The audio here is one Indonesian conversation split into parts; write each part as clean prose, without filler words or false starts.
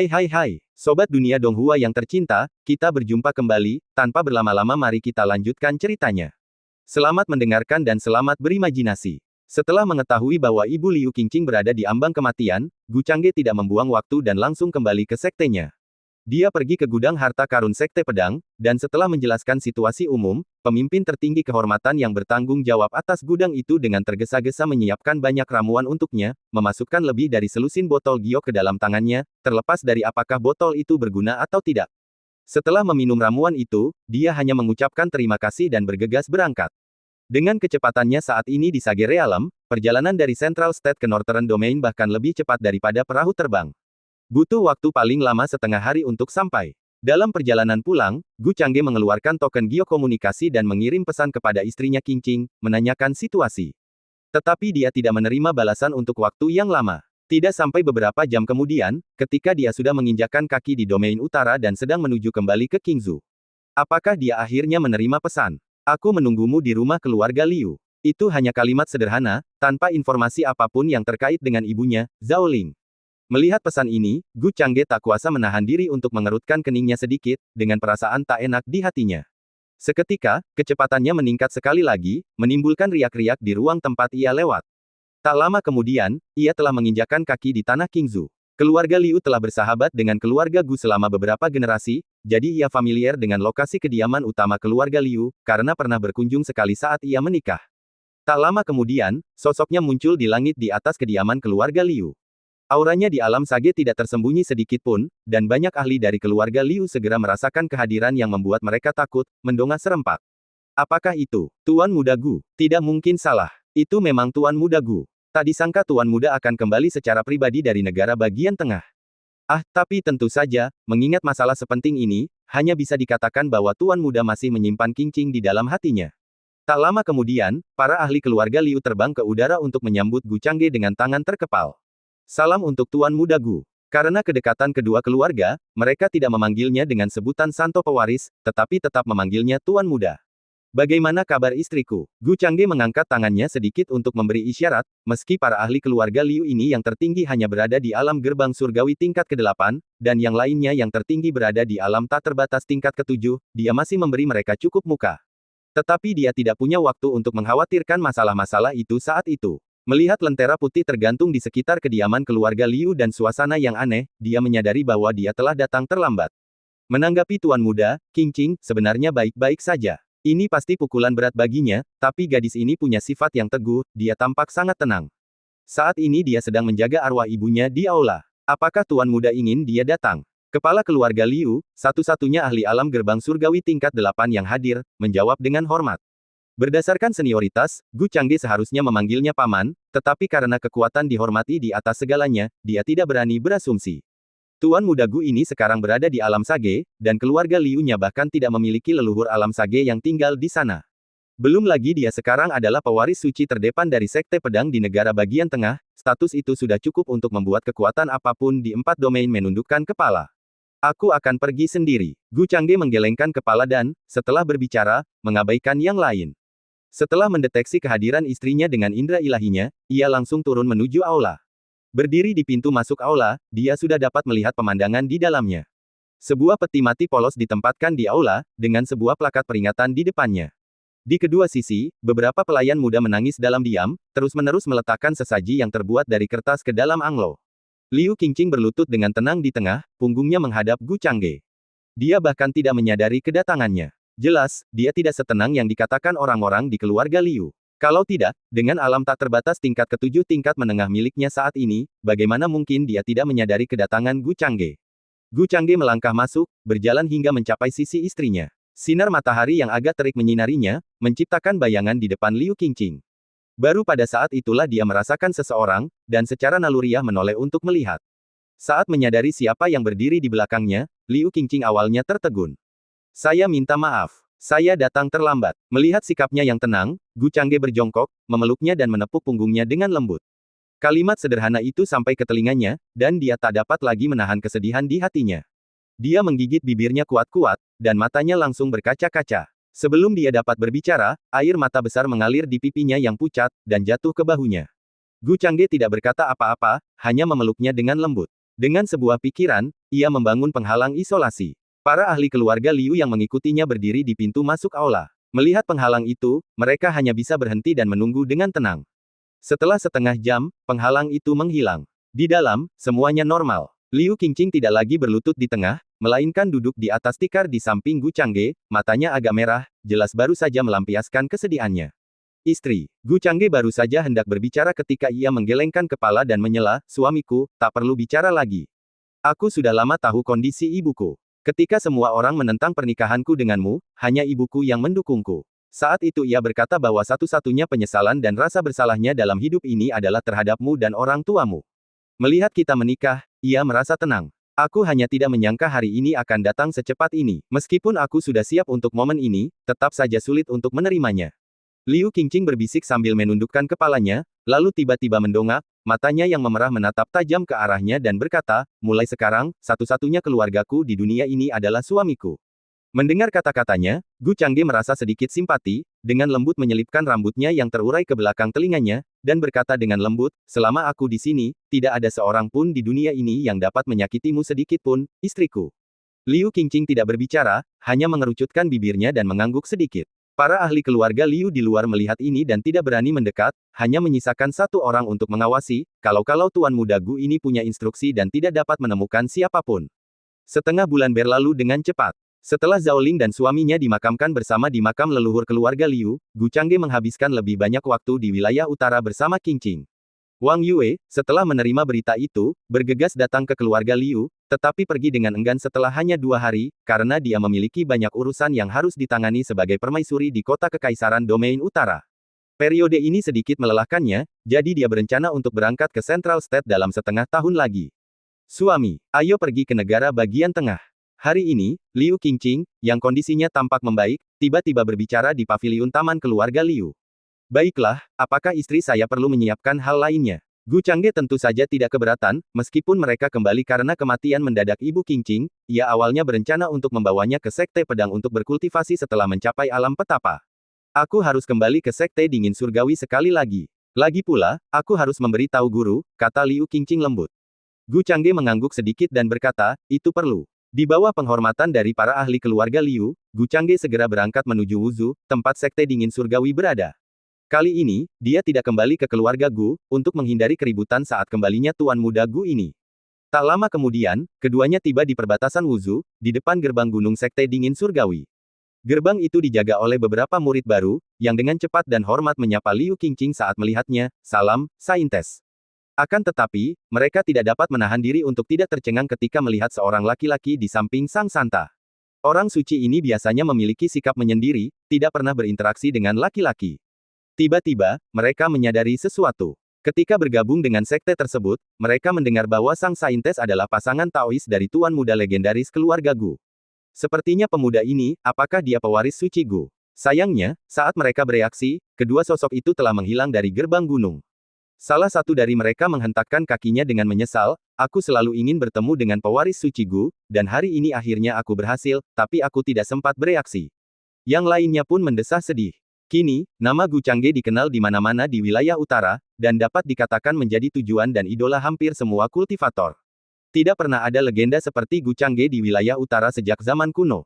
Hai, Sobat Dunia Donghua yang tercinta, kita berjumpa kembali, tanpa berlama-lama mari kita lanjutkan ceritanya. Selamat mendengarkan dan selamat berimajinasi. Setelah mengetahui bahwa Ibu Liu Qingqing berada di ambang kematian, Gu Changge tidak membuang waktu dan langsung kembali ke sektenya. Dia pergi ke gudang harta karun Sekte Pedang, dan setelah menjelaskan situasi umum, pemimpin tertinggi kehormatan yang bertanggung jawab atas gudang itu dengan tergesa-gesa menyiapkan banyak ramuan untuknya, memasukkan lebih dari selusin botol giok ke dalam tangannya, terlepas dari apakah botol itu berguna atau tidak. Setelah meminum ramuan itu, dia hanya mengucapkan terima kasih dan bergegas berangkat. Dengan kecepatannya saat ini di Sage Realm, perjalanan dari Central State ke Northern Domain bahkan lebih cepat daripada perahu terbang. Butuh waktu paling lama setengah hari untuk sampai. Dalam perjalanan pulang, Gu Changge mengeluarkan token giok komunikasi dan mengirim pesan kepada istrinya Qingqing, menanyakan situasi. Tetapi dia tidak menerima balasan untuk waktu yang lama. Tidak sampai beberapa jam kemudian, ketika dia sudah menginjakkan kaki di domain utara dan sedang menuju kembali ke Qingzhou. Apakah dia akhirnya menerima pesan? Aku menunggumu di rumah keluarga Liu. Itu hanya kalimat sederhana, tanpa informasi apapun yang terkait dengan ibunya, Zhao Ling. Melihat pesan ini, Gu Changge tak kuasa menahan diri untuk mengerutkan keningnya sedikit, dengan perasaan tak enak di hatinya. Seketika, kecepatannya meningkat sekali lagi, menimbulkan riak-riak di ruang tempat ia lewat. Tak lama kemudian, ia telah menginjakkan kaki di tanah Qingzhou. Keluarga Liu telah bersahabat dengan keluarga Gu selama beberapa generasi, jadi ia familiar dengan lokasi kediaman utama keluarga Liu, karena pernah berkunjung sekali saat ia menikah. Tak lama kemudian, sosoknya muncul di langit di atas kediaman keluarga Liu. Auranya di alam Sage tidak tersembunyi sedikit pun, dan banyak ahli dari keluarga Liu segera merasakan kehadiran yang membuat mereka takut, mendongak serempak. Apakah itu? Tuan Muda Gu? Tidak mungkin salah. Itu memang Tuan Muda Gu. Tak disangka Tuan Muda akan kembali secara pribadi dari negara bagian tengah. Tapi tentu saja, mengingat masalah sepenting ini, hanya bisa dikatakan bahwa Tuan Muda masih menyimpan Qingqing di dalam hatinya. Tak lama kemudian, para ahli keluarga Liu terbang ke udara untuk menyambut Gu Changge dengan tangan terkepal. Salam untuk Tuan Muda Gu. Karena kedekatan kedua keluarga, mereka tidak memanggilnya dengan sebutan Santo Pewaris, tetapi tetap memanggilnya Tuan Muda. Bagaimana kabar istriku? Gu Changge mengangkat tangannya sedikit untuk memberi isyarat, meski para ahli keluarga Liu ini yang tertinggi hanya berada di alam gerbang surgawi tingkat ke-8, dan yang lainnya yang tertinggi berada di alam tak terbatas tingkat ke-7, dia masih memberi mereka cukup muka. Tetapi dia tidak punya waktu untuk mengkhawatirkan masalah-masalah itu saat itu. Melihat lentera putih tergantung di sekitar kediaman keluarga Liu dan suasana yang aneh, dia menyadari bahwa dia telah datang terlambat. Menanggapi Tuan Muda, Qingqing sebenarnya baik-baik saja. Ini pasti pukulan berat baginya, tapi gadis ini punya sifat yang teguh, dia tampak sangat tenang. Saat ini dia sedang menjaga arwah ibunya di aula. Apakah Tuan Muda ingin dia datang? Kepala keluarga Liu, satu-satunya ahli alam gerbang surgawi tingkat 8 yang hadir, menjawab dengan hormat. Berdasarkan senioritas, Gu Changge seharusnya memanggilnya paman, tetapi karena kekuatan dihormati di atas segalanya, dia tidak berani berasumsi. Tuan Muda Gu ini sekarang berada di alam Sage, dan keluarga Liu-nya bahkan tidak memiliki leluhur alam Sage yang tinggal di sana. Belum lagi dia sekarang adalah pewaris suci terdepan dari Sekte Pedang di negara bagian tengah, status itu sudah cukup untuk membuat kekuatan apapun di 4 domain menundukkan kepala. Aku akan pergi sendiri. Gu Changge menggelengkan kepala dan, setelah berbicara, mengabaikan yang lain. Setelah mendeteksi kehadiran istrinya dengan indera ilahinya, ia langsung turun menuju aula. Berdiri di pintu masuk aula, dia sudah dapat melihat pemandangan di dalamnya. Sebuah peti mati polos ditempatkan di aula, dengan sebuah plakat peringatan di depannya. Di kedua sisi, beberapa pelayan muda menangis dalam diam, terus-menerus meletakkan sesaji yang terbuat dari kertas ke dalam anglo. Liu Qingqing berlutut dengan tenang di tengah, punggungnya menghadap Gu Changge. Dia bahkan tidak menyadari kedatangannya. Jelas, dia tidak setenang yang dikatakan orang-orang di keluarga Liu. Kalau tidak, dengan alam tak terbatas tingkat ke-7 tingkat menengah miliknya saat ini, bagaimana mungkin dia tidak menyadari kedatangan Gu Changge? Gu Changge melangkah masuk, berjalan hingga mencapai sisi istrinya. Sinar matahari yang agak terik menyinarinya, menciptakan bayangan di depan Liu Qingqing. Baru pada saat itulah dia merasakan seseorang, dan secara naluriah menoleh untuk melihat. Saat menyadari siapa yang berdiri di belakangnya, Liu Qingqing awalnya tertegun. Saya minta maaf. Saya datang terlambat. Melihat sikapnya yang tenang, Gu Changge berjongkok, memeluknya dan menepuk punggungnya dengan lembut. Kalimat sederhana itu sampai ke telinganya, dan dia tak dapat lagi menahan kesedihan di hatinya. Dia menggigit bibirnya kuat-kuat, dan matanya langsung berkaca-kaca. Sebelum dia dapat berbicara, air mata besar mengalir di pipinya yang pucat, dan jatuh ke bahunya. Gu Changge tidak berkata apa-apa, hanya memeluknya dengan lembut. Dengan sebuah pikiran, ia membangun penghalang isolasi. Para ahli keluarga Liu yang mengikutinya berdiri di pintu masuk aula. Melihat penghalang itu, mereka hanya bisa berhenti dan menunggu dengan tenang. Setelah setengah jam, penghalang itu menghilang. Di dalam, semuanya normal. Liu Qingqing tidak lagi berlutut di tengah, melainkan duduk di atas tikar di samping Gu Changge, matanya agak merah, jelas baru saja melampiaskan kesedihannya. Istri, Gu Changge baru saja hendak berbicara ketika ia menggelengkan kepala dan menyela, suamiku, tak perlu bicara lagi. Aku sudah lama tahu kondisi ibuku. Ketika semua orang menentang pernikahanku denganmu, hanya ibuku yang mendukungku. Saat itu ia berkata bahwa satu-satunya penyesalan dan rasa bersalahnya dalam hidup ini adalah terhadapmu dan orang tuamu. Melihat kita menikah, ia merasa tenang. Aku hanya tidak menyangka hari ini akan datang secepat ini. Meskipun aku sudah siap untuk momen ini, tetap saja sulit untuk menerimanya. Liu Qingqing berbisik sambil menundukkan kepalanya, lalu tiba-tiba mendongak, matanya yang memerah menatap tajam ke arahnya dan berkata, mulai sekarang, satu-satunya keluargaku di dunia ini adalah suamiku. Mendengar kata-katanya, Gu Changge merasa sedikit simpati, dengan lembut menyelipkan rambutnya yang terurai ke belakang telinganya, dan berkata dengan lembut, selama aku di sini, tidak ada seorang pun di dunia ini yang dapat menyakitimu sedikit pun, istriku. Liu Qingqing tidak berbicara, hanya mengerucutkan bibirnya dan mengangguk sedikit. Para ahli keluarga Liu di luar melihat ini dan tidak berani mendekat, hanya menyisakan satu orang untuk mengawasi, kalau-kalau Tuan Muda Gu ini punya instruksi dan tidak dapat menemukan siapapun. Setengah bulan berlalu dengan cepat. Setelah Zhao Ling dan suaminya dimakamkan bersama di makam leluhur keluarga Liu, Gu Changge menghabiskan lebih banyak waktu di wilayah utara bersama Qingqing. Wang Yue, setelah menerima berita itu, bergegas datang ke keluarga Liu, tetapi pergi dengan enggan setelah hanya 2 hari, karena dia memiliki banyak urusan yang harus ditangani sebagai permaisuri di kota Kekaisaran Domain Utara. Periode ini sedikit melelahkannya, jadi dia berencana untuk berangkat ke Central State dalam setengah tahun lagi. Suami, ayo pergi ke negara bagian tengah. Hari ini, Liu Qingqing, yang kondisinya tampak membaik, tiba-tiba berbicara di paviliun taman keluarga Liu. Baiklah, apakah istri saya perlu menyiapkan hal lainnya? Gu Changge tentu saja tidak keberatan, meskipun mereka kembali karena kematian mendadak Ibu Qingqing, ia awalnya berencana untuk membawanya ke Sekte Pedang untuk berkultivasi setelah mencapai alam petapa. Aku harus kembali ke Sekte Dingin Surgawi sekali lagi. Lagi pula, aku harus memberi tahu guru, kata Liu Qingqing lembut. Gu Changge mengangguk sedikit dan berkata, itu perlu. Di bawah penghormatan dari para ahli keluarga Liu, Gu Changge segera berangkat menuju Wuzu, tempat Sekte Dingin Surgawi berada. Kali ini, dia tidak kembali ke keluarga Gu, untuk menghindari keributan saat kembalinya Tuan Muda Gu ini. Tak lama kemudian, keduanya tiba di perbatasan Wuzu, di depan gerbang Gunung Sekte Dingin Surgawi. Gerbang itu dijaga oleh beberapa murid baru, yang dengan cepat dan hormat menyapa Liu Qingqing saat melihatnya, salam, Saintes. Akan tetapi, mereka tidak dapat menahan diri untuk tidak tercengang ketika melihat seorang laki-laki di samping Sang Santa. Orang suci ini biasanya memiliki sikap menyendiri, tidak pernah berinteraksi dengan laki-laki. Tiba-tiba, mereka menyadari sesuatu. Ketika bergabung dengan sekte tersebut, mereka mendengar bahwa Sang Saintes adalah pasangan Taois dari Tuan Muda legendaris keluarga Gu. Sepertinya pemuda ini, apakah dia pewaris suci Gu? Sayangnya, saat mereka bereaksi, kedua sosok itu telah menghilang dari gerbang gunung. Salah satu dari mereka menghentakkan kakinya dengan menyesal, aku selalu ingin bertemu dengan pewaris suci Gu, dan hari ini akhirnya aku berhasil, tapi aku tidak sempat bereaksi. Yang lainnya pun mendesah sedih. Kini, nama Gu Changge dikenal di mana-mana di wilayah utara, dan dapat dikatakan menjadi tujuan dan idola hampir semua kultivator. Tidak pernah ada legenda seperti Gu Changge di wilayah utara sejak zaman kuno.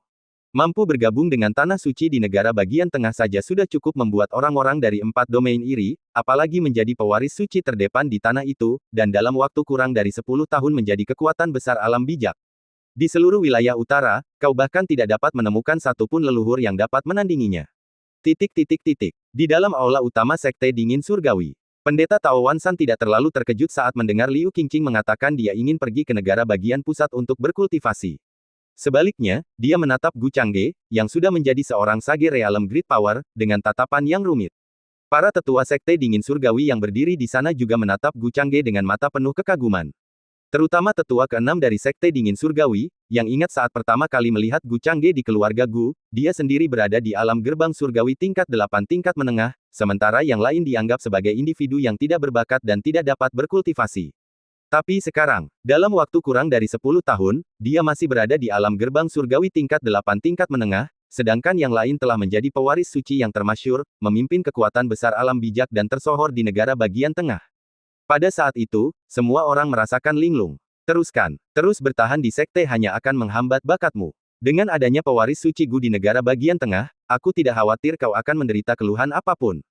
Mampu bergabung dengan tanah suci di negara bagian tengah saja sudah cukup membuat orang-orang dari 4 domain iri, apalagi menjadi pewaris suci terdepan di tanah itu, dan dalam waktu kurang dari 10 tahun menjadi kekuatan besar alam bijak. Di seluruh wilayah utara, kau bahkan tidak dapat menemukan satupun leluhur yang dapat menandinginya. Di dalam aula utama Sekte Dingin Surgawi, Pendeta Tao Wan San tidak terlalu terkejut saat mendengar Liu Qingqing mengatakan dia ingin pergi ke negara bagian pusat untuk berkultivasi. Sebaliknya, dia menatap Gu Changge, yang sudah menjadi seorang sage realem Great Power, dengan tatapan yang rumit. Para tetua Sekte Dingin Surgawi yang berdiri di sana juga menatap Gu Changge dengan mata penuh kekaguman. Terutama tetua ke-6 dari Sekte Dingin Surgawi, yang ingat saat pertama kali melihat Gu Changge di keluarga Gu, dia sendiri berada di alam gerbang surgawi tingkat 8 tingkat menengah, sementara yang lain dianggap sebagai individu yang tidak berbakat dan tidak dapat berkultivasi. Tapi sekarang, dalam waktu kurang dari 10 tahun, dia masih berada di alam gerbang surgawi tingkat 8 tingkat menengah, sedangkan yang lain telah menjadi pewaris suci yang termasyhur, memimpin kekuatan besar alam bijak dan tersohor di negara bagian tengah. Pada saat itu, semua orang merasakan linglung. Teruskan. Terus bertahan di sekte hanya akan menghambat bakatmu. Dengan adanya pewaris suci Gu di negara bagian tengah, aku tidak khawatir kau akan menderita keluhan apapun.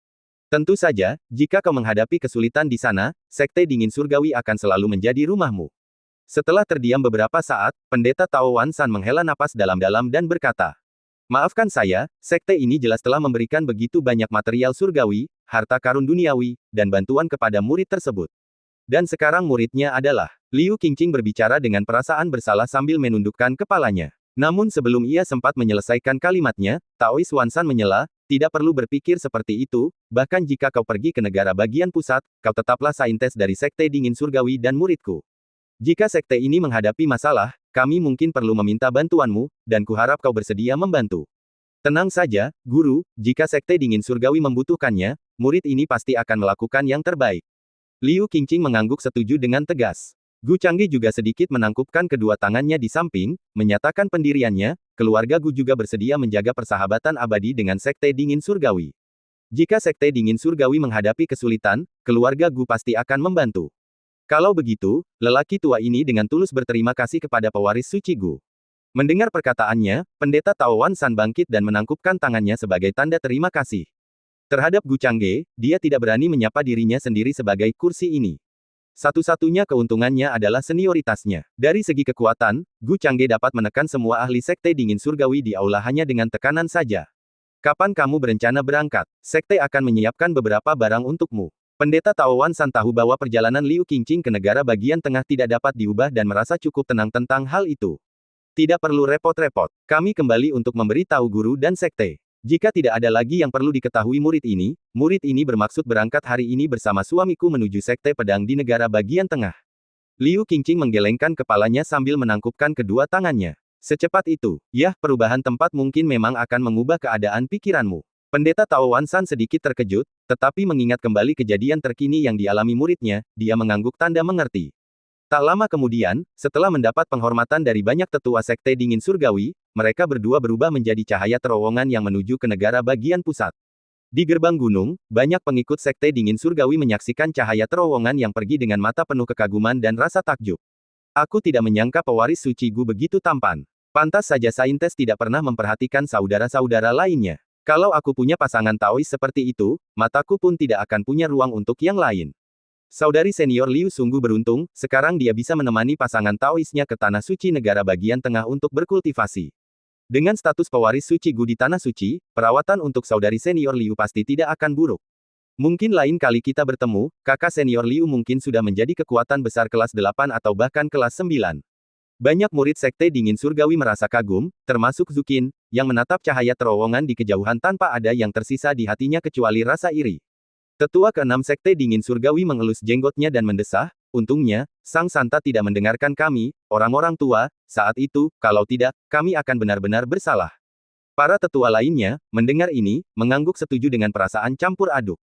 Tentu saja, jika kau menghadapi kesulitan di sana, sekte dingin surgawi akan selalu menjadi rumahmu. Setelah terdiam beberapa saat, pendeta Tao Wan San menghela napas dalam-dalam dan berkata, maafkan saya, sekte ini jelas telah memberikan begitu banyak material surgawi, harta karun duniawi, dan bantuan kepada murid tersebut. Dan sekarang muridnya adalah Liu Qingqing berbicara dengan perasaan bersalah sambil menundukkan kepalanya. Namun sebelum ia sempat menyelesaikan kalimatnya, Taois Wan San menyela, tidak perlu berpikir seperti itu, bahkan jika kau pergi ke negara bagian pusat, kau tetaplah saintes dari sekte dingin surgawi dan muridku. Jika sekte ini menghadapi masalah, kami mungkin perlu meminta bantuanmu, dan kuharap kau bersedia membantu. Tenang saja, guru, jika sekte dingin surgawi membutuhkannya, murid ini pasti akan melakukan yang terbaik. Liu Qingqing mengangguk setuju dengan tegas. Gu Changge juga sedikit menangkupkan kedua tangannya di samping, menyatakan pendiriannya, keluarga Gu juga bersedia menjaga persahabatan abadi dengan sekte dingin surgawi. Jika sekte dingin surgawi menghadapi kesulitan, keluarga Gu pasti akan membantu. Kalau begitu, lelaki tua ini dengan tulus berterima kasih kepada pewaris suci Gu. Mendengar perkataannya, pendeta Tao Wan San bangkit dan menangkupkan tangannya sebagai tanda terima kasih. Terhadap Gu Changge, dia tidak berani menyapa dirinya sendiri sebagai kursi ini. Satu-satunya keuntungannya adalah senioritasnya. Dari segi kekuatan, Gu Changge dapat menekan semua ahli sekte dingin surgawi di aula hanya dengan tekanan saja. Kapan kamu berencana berangkat? Sekte akan menyiapkan beberapa barang untukmu. Pendeta Tao Wan San tahu bahwa perjalanan Liu Qingqing ke negara bagian tengah tidak dapat diubah dan merasa cukup tenang tentang hal itu. Tidak perlu repot-repot. Kami kembali untuk memberi tahu guru dan sekte. Jika tidak ada lagi yang perlu diketahui murid ini bermaksud berangkat hari ini bersama suamiku menuju sekte pedang di negara bagian tengah. Liu Qingqing menggelengkan kepalanya sambil menangkupkan kedua tangannya. Secepat itu, yah, perubahan tempat mungkin memang akan mengubah keadaan pikiranmu. Pendeta Tao Wan San sedikit terkejut, tetapi mengingat kembali kejadian terkini yang dialami muridnya, dia mengangguk tanda mengerti. Tak lama kemudian, setelah mendapat penghormatan dari banyak tetua sekte dingin surgawi, mereka berdua berubah menjadi cahaya terowongan yang menuju ke negara bagian pusat. Di gerbang gunung, banyak pengikut sekte dingin surgawi menyaksikan cahaya terowongan yang pergi dengan mata penuh kekaguman dan rasa takjub. Aku tidak menyangka pewaris suci Gu begitu tampan. Pantas saja saintes tidak pernah memperhatikan saudara-saudara lainnya. Kalau aku punya pasangan Taois seperti itu, mataku pun tidak akan punya ruang untuk yang lain. Saudari senior Liu sungguh beruntung, sekarang dia bisa menemani pasangan Taoisnya ke tanah suci negara bagian tengah untuk berkultivasi. Dengan status pewaris suci Gu di tanah suci, perawatan untuk saudari senior Liu pasti tidak akan buruk. Mungkin lain kali kita bertemu, kakak senior Liu mungkin sudah menjadi kekuatan besar kelas 8 atau bahkan kelas 9. Banyak murid sekte dingin surgawi merasa kagum, termasuk Zukin, yang menatap cahaya terowongan di kejauhan tanpa ada yang tersisa di hatinya kecuali rasa iri. Tetua keenam sekte dingin surgawi mengelus jenggotnya dan mendesah, untungnya, Sang Santa tidak mendengarkan kami, orang-orang tua, saat itu, kalau tidak, kami akan benar-benar bersalah. Para tetua lainnya, mendengar ini, mengangguk setuju dengan perasaan campur aduk.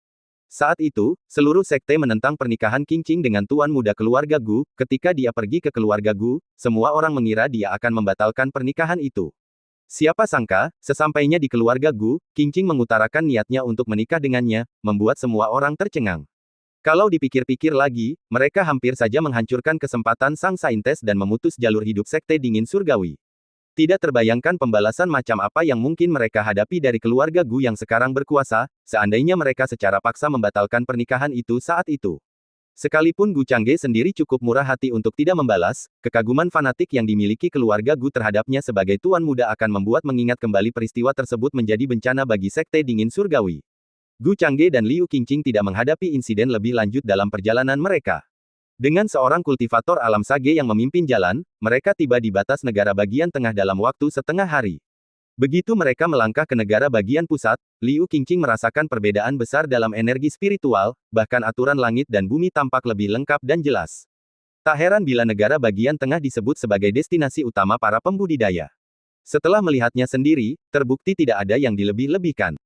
Saat itu, seluruh sekte menentang pernikahan Qingqing dengan tuan muda keluarga Gu. Ketika dia pergi ke keluarga Gu, semua orang mengira dia akan membatalkan pernikahan itu. Siapa sangka, sesampainya di keluarga Gu, Qingqing mengutarakan niatnya untuk menikah dengannya, membuat semua orang tercengang. Kalau dipikir-pikir lagi, mereka hampir saja menghancurkan kesempatan sang saintes dan memutus jalur hidup sekte dingin surgawi. Tidak terbayangkan pembalasan macam apa yang mungkin mereka hadapi dari keluarga Gu yang sekarang berkuasa, seandainya mereka secara paksa membatalkan pernikahan itu saat itu. Sekalipun Gu Changge sendiri cukup murah hati untuk tidak membalas, kekaguman fanatik yang dimiliki keluarga Gu terhadapnya sebagai tuan muda akan membuat mengingat kembali peristiwa tersebut menjadi bencana bagi sekte dingin surgawi. Gu Changge dan Liu Qingqing tidak menghadapi insiden lebih lanjut dalam perjalanan mereka. Dengan seorang kultivator alam sage yang memimpin jalan, mereka tiba di batas negara bagian tengah dalam waktu setengah hari. Begitu mereka melangkah ke negara bagian pusat, Liu Qingqing merasakan perbedaan besar dalam energi spiritual, bahkan aturan langit dan bumi tampak lebih lengkap dan jelas. Tak heran bila negara bagian tengah disebut sebagai destinasi utama para pembudidaya. Setelah melihatnya sendiri, terbukti tidak ada yang dilebih-lebihkan.